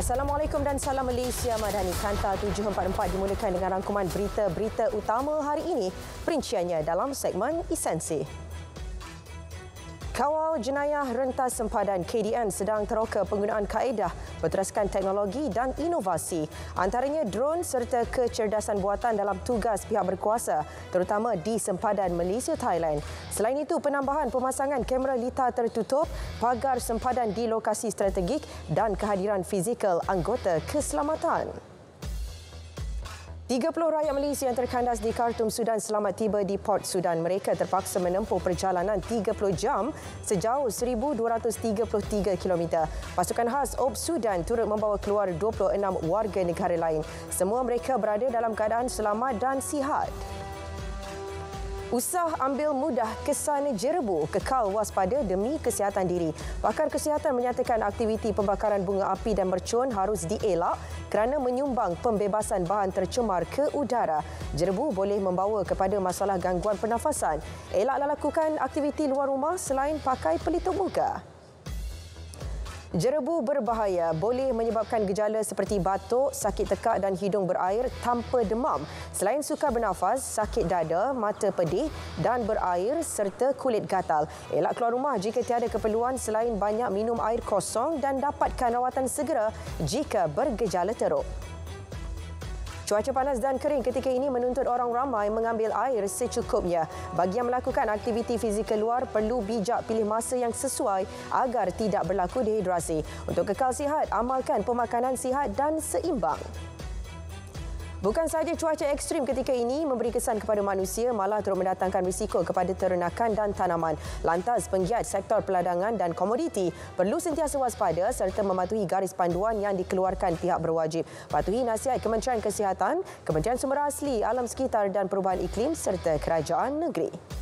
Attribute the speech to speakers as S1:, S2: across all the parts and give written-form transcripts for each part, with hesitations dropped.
S1: Assalamualaikum dan salam Malaysia Madani. Kanta 744 dimulakan dengan rangkuman berita-berita utama hari ini. Perinciannya dalam segmen Esensi. Kawal Jenayah Rentas Sempadan KDN sedang teroka penggunaan kaedah berteraskan teknologi dan inovasi, antaranya drone serta kecerdasan buatan dalam tugas pihak berkuasa, terutama di sempadan Malaysia Thailand. Selain itu, penambahan pemasangan kamera litar tertutup, pagar sempadan di lokasi strategik dan kehadiran fizikal anggota keselamatan. 30 rakyat Malaysia yang terkandas di Khartoum, Sudan selamat tiba di Port Sudan. Mereka terpaksa menempuh perjalanan 30 jam sejauh 1,233 km. Pasukan khas OB Sudan turut membawa keluar 26 warga negara lain. Semua mereka berada dalam keadaan selamat dan sihat. Usah ambil mudah kesan jerebu, kekal waspada demi kesihatan diri. Pakar kesihatan menyatakan aktiviti pembakaran bunga api dan mercun harus dielak kerana menyumbang pembebasan bahan tercemar ke udara. Jerebu boleh membawa kepada masalah gangguan pernafasan. Elaklah lakukan aktiviti luar rumah selain pakai pelitup muka. Jerebu berbahaya, boleh menyebabkan gejala seperti batuk, sakit tekak dan hidung berair tanpa demam. Selain sukar bernafas, sakit dada, mata pedih dan berair serta kulit gatal. Elak keluar rumah jika tiada keperluan selain banyak minum air kosong dan dapatkan rawatan segera jika bergejala teruk. Cuaca panas dan kering ketika ini menuntut orang ramai mengambil air secukupnya. Bagi yang melakukan aktiviti fizikal luar, perlu bijak pilih masa yang sesuai agar tidak berlaku dehidrasi. Untuk kekal sihat, amalkan pemakanan sihat dan seimbang. Bukan sahaja cuaca ekstrim ketika ini memberi kesan kepada manusia, malah turut mendatangkan risiko kepada ternakan dan tanaman. Lantas, penggiat sektor peladangan dan komoditi perlu sentiasa waspada serta mematuhi garis panduan yang dikeluarkan pihak berwajib. Patuhi nasihat Kementerian Kesihatan, Kementerian Sumber Asli, Alam Sekitar dan Perubahan Iklim serta Kerajaan Negeri.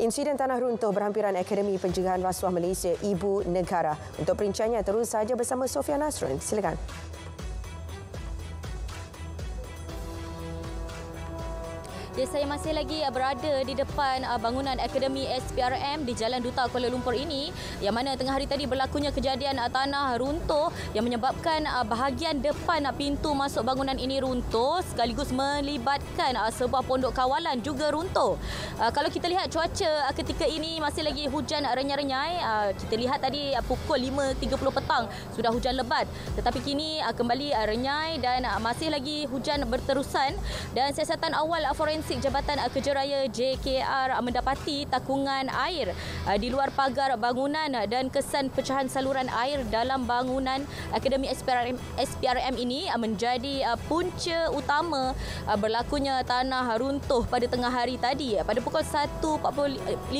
S1: Insiden tanah runtuh berhampiran Akademi Pencegahan Rasuah Malaysia, Ibu Negara. Untuk perinciannya terus saja bersama Sofia Nasrun. Silakan.
S2: Ya, saya masih lagi berada di depan bangunan Akademi SPRM di Jalan Duta Kuala Lumpur ini, yang mana tengah hari tadi berlakunya kejadian tanah runtuh yang menyebabkan bahagian depan pintu masuk bangunan ini runtuh sekaligus melibatkan sebuah pondok kawalan juga runtuh. Kalau kita lihat cuaca ketika ini masih lagi hujan renyai-renyai. Kita lihat tadi pukul 5.30 petang sudah hujan lebat, tetapi kini kembali renyai dan masih lagi hujan berterusan. Dan siasatan awal forensik Jabatan Kerja Raya JKR mendapati takungan air di luar pagar bangunan dan kesan pecahan saluran air dalam bangunan Akademi SPRM ini menjadi punca utama berlakunya tanah runtuh pada tengah hari tadi. Pada pukul 1.54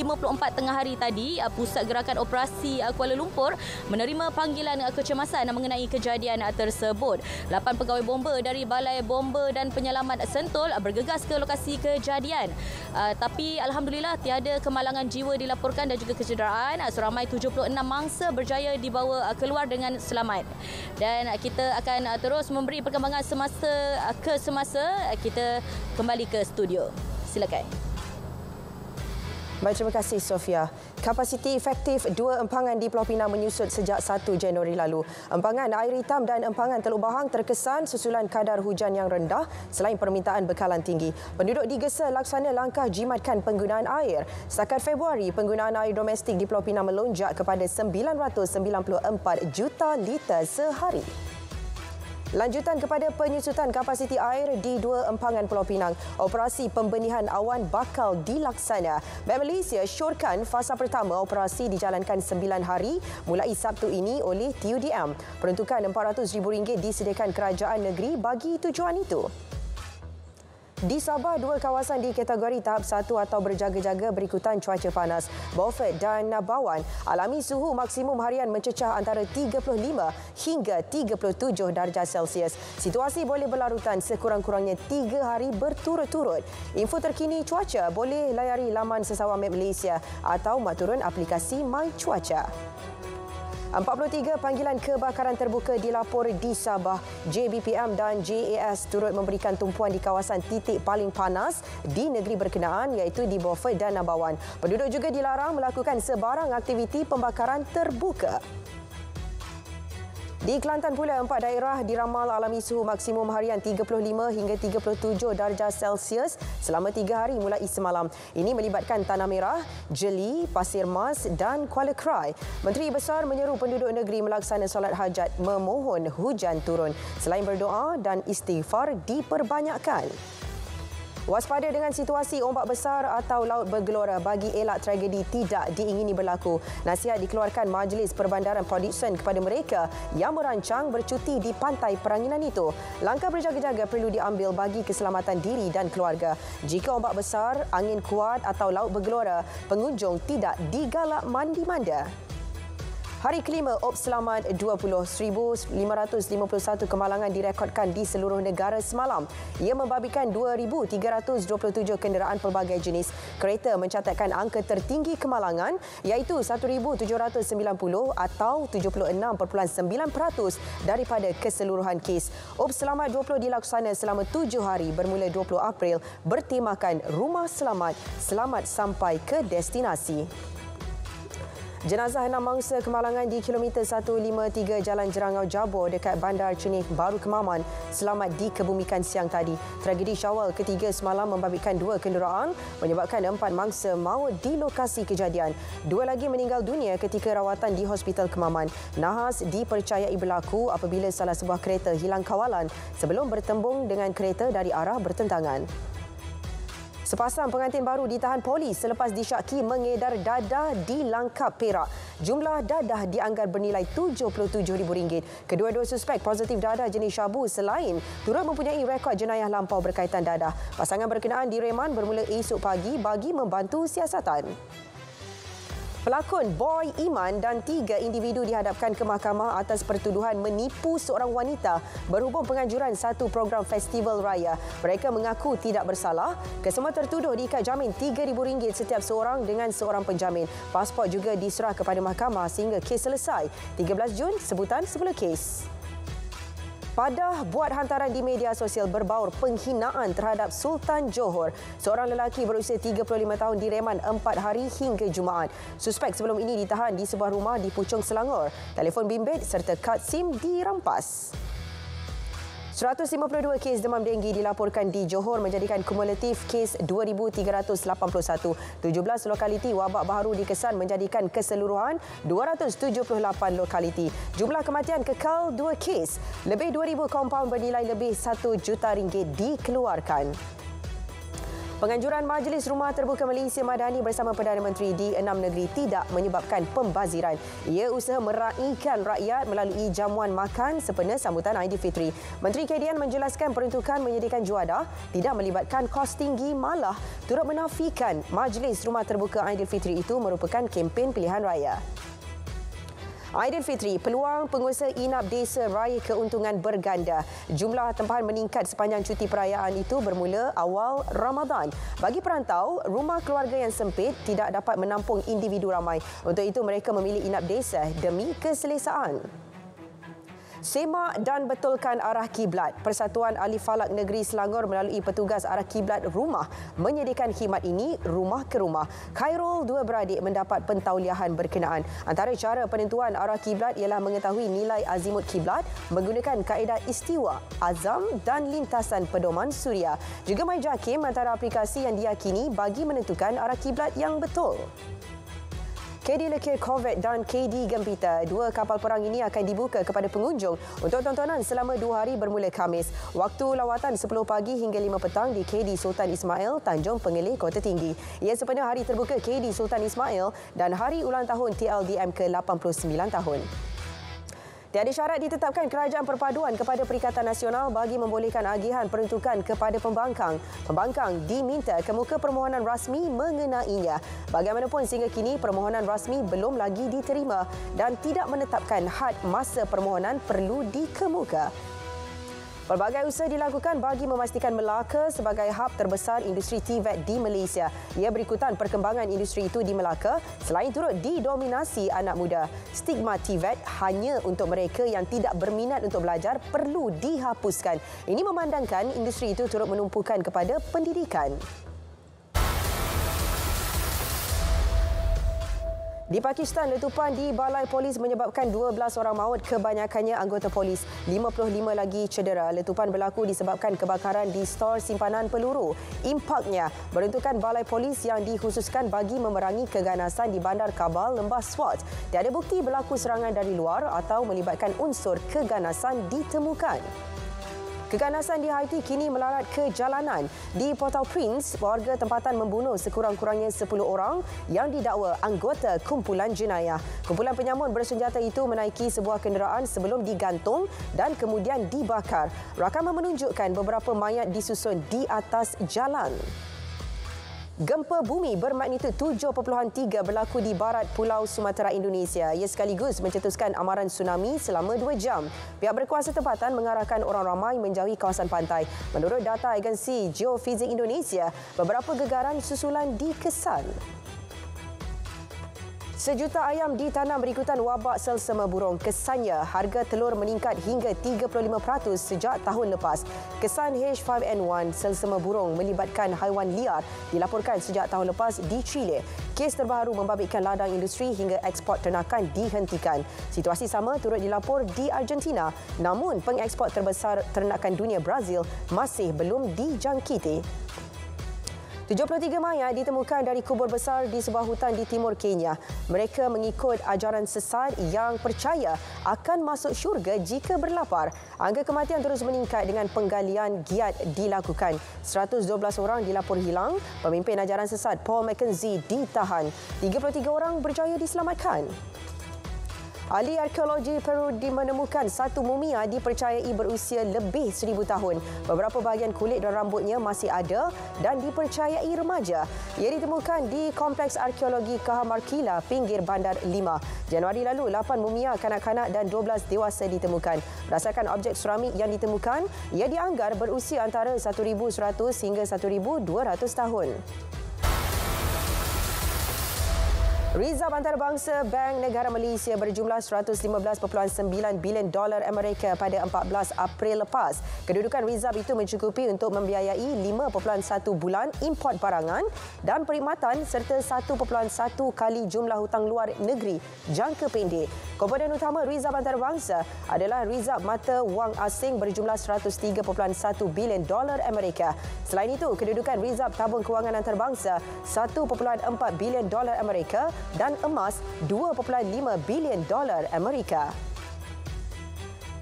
S2: tengah hari tadi, Pusat Gerakan Operasi Kuala Lumpur menerima panggilan kecemasan mengenai kejadian tersebut. 8 pegawai bomba dari Balai Bomba dan Penyelamat Sentul bergegas ke lokasi kejadian. Tapi alhamdulillah tiada kemalangan jiwa dilaporkan dan juga kecederaan. Seramai 76 mangsa berjaya dibawa keluar dengan selamat. Dan kita akan terus memberi perkembangan semasa ke semasa. Kita kembali ke studio. Silakan.
S1: Baik, terima kasih Sofia. Kapasiti efektif dua empangan di Pulau Pinang menyusut sejak 1 Januari lalu. Empangan air hitam dan empangan Teluk Bahang terkesan susulan kadar hujan yang rendah selain permintaan bekalan tinggi. Penduduk digesa laksana langkah jimatkan penggunaan air. Setakat Februari, penggunaan air domestik di Pulau Pinang melonjak kepada 994 juta liter sehari. Lanjutan kepada penyusutan kapasiti air di dua empangan Pulau Pinang, operasi pembenihan awan bakal dilaksana. Bank Malaysia syorkan fasa pertama operasi dijalankan 9 hari mulai Sabtu ini oleh TUDM. Peruntukan RM400,000 disediakan kerajaan negeri bagi tujuan itu. Di Sabah, dua kawasan di kategori tahap 1 atau berjaga-jaga berikutan cuaca panas. Beaufort dan Nabawan alami suhu maksimum harian mencecah antara 35 hingga 37 darjah Celsius. Situasi boleh berlarutan sekurang-kurangnya 3 hari berturut-turut. Info terkini cuaca boleh layari laman Sesawan Map Malaysia atau mak turun aplikasi My Cuaca. 43 panggilan kebakaran terbuka dilapor di Sabah. JBPM dan JAS turut memberikan tumpuan di kawasan titik paling panas di negeri berkenaan iaitu di Beaufort dan Nabawan. Penduduk juga dilarang melakukan sebarang aktiviti pembakaran terbuka. Di Kelantan pula, 4 daerah diramal alami suhu maksimum harian 35 hingga 37 darjah Celsius selama 3 hari mulai semalam. Ini melibatkan Tanah Merah, Jeli, Pasir Mas dan Kuala Krai. Menteri Besar menyeru penduduk negeri melaksana solat hajat memohon hujan turun. Selain berdoa dan istighfar diperbanyakkan. Waspada dengan situasi ombak besar atau laut bergelora bagi elak tragedi tidak diingini berlaku. Nasihat dikeluarkan Majlis Perbandaran Produsen kepada mereka yang merancang bercuti di pantai peranginan itu. Langkah berjaga-jaga perlu diambil bagi keselamatan diri dan keluarga. Jika ombak besar, angin kuat atau laut bergelora, pengunjung tidak digalak mandi-manda. Hari kelima OPS Selamat 20,551 kemalangan direkodkan di seluruh negara semalam. Ia membabitkan 2,327 kenderaan pelbagai jenis. Kereta mencatatkan angka tertinggi kemalangan iaitu 1,790 atau 76.9% daripada keseluruhan kes. OPS Selamat 20 dilaksana selama 7 hari bermula 20 April bertemakan Rumah Selamat, selamat sampai ke destinasi. Jenazah 6 mangsa kemalangan di kilometer 153 Jalan Jerangau Jabor dekat Bandar Cenih Baru Kemaman selamat dikebumikan siang tadi. Tragedi Syawal ketiga semalam membabitkan 2 kenderaan menyebabkan 4 mangsa maut di lokasi kejadian. 2 lagi meninggal dunia ketika rawatan di Hospital Kemaman. Nahas dipercayai berlaku apabila salah sebuah kereta hilang kawalan sebelum bertembung dengan kereta dari arah bertentangan. Sepasang pengantin baru ditahan polis selepas disyaki mengedar dadah di Langkap, Perak. Jumlah dadah dianggar bernilai RM77,000. Kedua-dua suspek positif dadah jenis syabu selain turut mempunyai rekod jenayah lampau berkaitan dadah. Pasangan berkenaan direman bermula esok pagi bagi membantu siasatan. Pelakon Boy Iman dan 3 individu dihadapkan ke mahkamah atas pertuduhan menipu seorang wanita berhubung penganjuran satu program festival raya. Mereka mengaku tidak bersalah. Kesemua tertuduh diikat jamin RM3,000 setiap seorang dengan seorang penjamin. Pasport juga diserah kepada mahkamah sehingga kes selesai. 13 Jun, sebutan semula kes. Padah buat hantaran di media sosial berbaur penghinaan terhadap Sultan Johor. Seorang lelaki berusia 35 tahun direman 4 hari hingga Jumaat. Suspek sebelum ini ditahan di sebuah rumah di Puchong, Selangor. Telefon bimbit serta kad SIM dirampas. 152 kes demam denggi dilaporkan di Johor menjadikan kumulatif kes 2,381. 17 lokaliti wabak baharu dikesan menjadikan keseluruhan 278 lokaliti. Jumlah kematian kekal 2 kes. Lebih 2,000 kompaun bernilai lebih RM1 juta dikeluarkan. Penganjuran Majlis Rumah Terbuka Malaysia Madani bersama Perdana Menteri di 6 negeri tidak menyebabkan pembaziran. Ia usaha meraihkan rakyat melalui jamuan makan sempena sambutan Aidilfitri. Menteri KDN menjelaskan peruntukan menyediakan juadah tidak melibatkan kos tinggi, malah turut menafikan Majlis Rumah Terbuka Aidilfitri itu merupakan kempen pilihan raya. Aidilfitri, peluang pengusaha inap desa raih keuntungan berganda. Jumlah tempahan meningkat sepanjang cuti perayaan itu bermula awal Ramadan. Bagi perantau, rumah keluarga yang sempit tidak dapat menampung individu ramai. Untuk itu, mereka memilih inap desa demi keselesaan. Semak dan betulkan arah kiblat. Persatuan Ahli Falak Negeri Selangor melalui petugas arah kiblat rumah menyediakan khidmat ini rumah ke rumah. Khairul, 2 beradik mendapat pentauliahan berkenaan. Antara cara penentuan arah kiblat ialah mengetahui nilai azimut kiblat menggunakan kaedah istiwa, azam dan lintasan pedoman suria. Juga MyJakim antara aplikasi yang diyakini bagi menentukan arah kiblat yang betul. KD Lekir Corvette dan KD Gempita, 2 kapal perang ini akan dibuka kepada pengunjung untuk tontonan selama 2 hari bermula Khamis. Waktu lawatan 10 pagi hingga 5 petang di KD Sultan Ismail, Tanjung Pengelih, Kota Tinggi. Ia sempena hari terbuka KD Sultan Ismail dan hari ulang tahun TLDM ke-89 tahun. Tiada syarat ditetapkan Kerajaan Perpaduan kepada Perikatan Nasional bagi membolehkan agihan peruntukan kepada pembangkang. Pembangkang diminta kemuka permohonan rasmi mengenainya. Bagaimanapun sehingga kini permohonan rasmi belum lagi diterima dan tidak menetapkan had masa permohonan perlu dikemuka. Pelbagai usaha dilakukan bagi memastikan Melaka sebagai hub terbesar industri TVET di Malaysia. Ia berikutan perkembangan industri itu di Melaka selain turut didominasi anak muda. Stigma TVET hanya untuk mereka yang tidak berminat untuk belajar perlu dihapuskan. Ini memandangkan industri itu turut menumpukan kepada pendidikan. Di Pakistan, letupan di balai polis menyebabkan 12 orang maut, kebanyakannya anggota polis. 55 lagi cedera. Letupan berlaku disebabkan kebakaran di stor simpanan peluru. Impaknya meruntuhkan balai polis yang dikhususkan bagi memerangi keganasan di Bandar Kabul, Lembah Swat. Tiada bukti berlaku serangan dari luar atau melibatkan unsur keganasan ditemukan. Keganasan di Haiti kini melarat ke jalanan. Di Port-au-Prince, warga tempatan membunuh sekurang-kurangnya 10 orang yang didakwa anggota kumpulan jenayah. Kumpulan penyamun bersenjata itu menaiki sebuah kenderaan sebelum digantung dan kemudian dibakar. Rakaman menunjukkan beberapa mayat disusun di atas jalan. Gempa bumi bermagnitud 7.3 berlaku di barat Pulau Sumatera, Indonesia. Ia sekaligus mencetuskan amaran tsunami selama 2 jam. Pihak berkuasa tempatan mengarahkan orang ramai menjauhi kawasan pantai. Menurut data agensi Geofizik Indonesia, beberapa gegaran susulan dikesan. Sejuta ayam ditanam berikutan wabak selsema burung. Kesannya, harga telur meningkat hingga 35% sejak tahun lepas. Kesan H5N1 selsema burung melibatkan haiwan liar dilaporkan sejak tahun lepas di Chile. Kes terbaru membabitkan ladang industri hingga ekspor ternakan dihentikan. Situasi sama turut dilapor di Argentina. Namun, pengekspor terbesar ternakan dunia Brazil masih belum dijangkiti. 73 mayat ditemukan dari kubur besar di sebuah hutan di timur Kenya. Mereka mengikut ajaran sesat yang percaya akan masuk syurga jika berlapar. Angka kematian terus meningkat dengan penggalian giat dilakukan. 112 orang dilapor hilang. Pemimpin ajaran sesat Paul Mackenzie ditahan. 33 orang berjaya diselamatkan. Ahli arkeologi Peru menemukan satu mumia dipercayai berusia lebih 1000 tahun. Beberapa bahagian kulit dan rambutnya masih ada dan dipercayai remaja. Ia ditemukan di Kompleks Arkeologi Cajamarquilla, pinggir Bandar 5. Januari lalu, 8 mumia kanak-kanak dan 12 dewasa ditemukan. Berdasarkan objek seramik yang ditemukan, ia dianggar berusia antara 1,100 hingga 1,200 tahun. Rizab antarabangsa Bank Negara Malaysia berjumlah $115.9 bilion Amerika pada 14 April lepas. Kedudukan rizab itu mencukupi untuk membiayai 5.1 bulan import barangan dan perkhidmatan serta 1.1 kali jumlah hutang luar negeri jangka pendek. Komponen utama rizab antarabangsa adalah rizab mata wang asing berjumlah $103.1 bilion Amerika. Selain itu, kedudukan rizab tabung kewangan antarabangsa $1.4 bilion Amerika dan emas $2.5 bilion Amerika.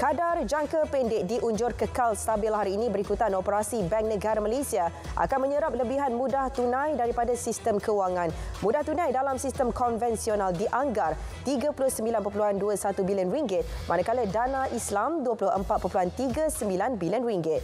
S1: Kadar jangka pendek diunjur kekal stabil hari ini berikutan operasi Bank Negara Malaysia akan menyerap lebihan mudah tunai daripada sistem kewangan. Mudah tunai dalam sistem konvensional dianggar RM39.21 bilion, manakala dana Islam RM24.39 bilion.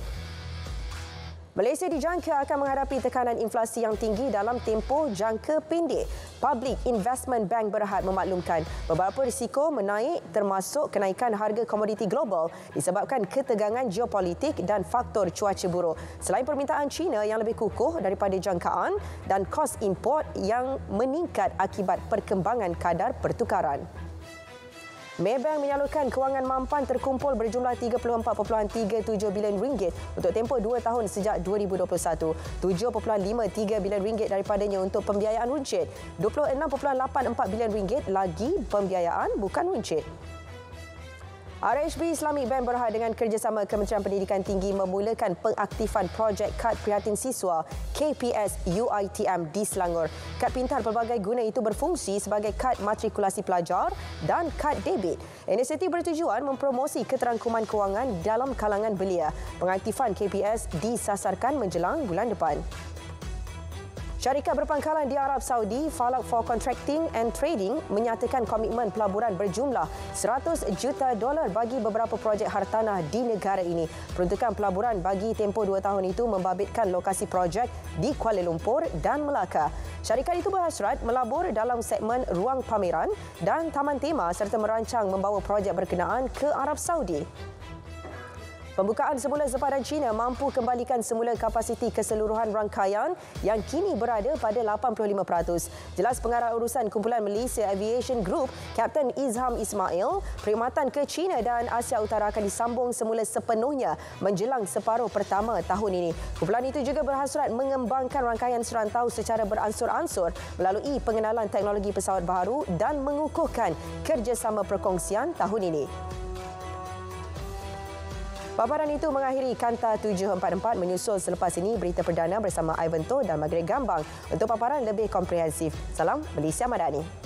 S1: Malaysia dijangka akan menghadapi tekanan inflasi yang tinggi dalam tempoh jangka pendek. Public Investment Bank berhad memaklumkan beberapa risiko menaik termasuk kenaikan harga komoditi global disebabkan ketegangan geopolitik dan faktor cuaca buruk. Selain permintaan China yang lebih kukuh daripada jangkaan dan kos import yang meningkat akibat perkembangan kadar pertukaran. Maybank menyalurkan kewangan mampan terkumpul berjumlah RM34.37 bilion untuk tempoh 2 tahun sejak 2021. RM7.53 bilion daripadanya untuk pembiayaan runcit. RM26.84 bilion lagi pembiayaan bukan runcit. RHB Islamic Bank berhad dengan kerjasama Kementerian Pendidikan Tinggi memulakan pengaktifan projek kad prihatin siswa KPS UiTM di Selangor. Kad pintar pelbagai guna itu berfungsi sebagai kad matrikulasi pelajar dan kad debit. Inisiatif bertujuan mempromosi keterangkuman kewangan dalam kalangan belia. Pengaktifan KPS disasarkan menjelang bulan depan. Syarikat berpangkalan di Arab Saudi, Falak for Contracting and Trading, menyatakan komitmen pelaburan berjumlah $100 juta bagi beberapa projek hartanah di negara ini. Peruntukan pelaburan bagi tempoh 2 tahun itu membabitkan lokasi projek di Kuala Lumpur dan Melaka. Syarikat itu berhasrat melabur dalam segmen ruang pameran dan taman tema serta merancang membawa projek berkenaan ke Arab Saudi. Pembukaan semula sepadan China mampu kembalikan semula kapasiti keseluruhan rangkaian yang kini berada pada 85%. Jelas pengarah urusan Kumpulan Malaysia Aviation Group, Kapten Izham Ismail, perkhidmatan ke China dan Asia Utara akan disambung semula sepenuhnya menjelang separuh pertama tahun ini. Kumpulan itu juga berhasrat mengembangkan rangkaian serantau secara beransur-ansur melalui pengenalan teknologi pesawat baru dan mengukuhkan kerjasama perkongsian tahun ini. Paparan itu mengakhiri Kanta 744 menyusul selepas ini berita perdana bersama Ivan To dan Margaret Gambang untuk paparan lebih komprehensif. Salam Malaysia Madani.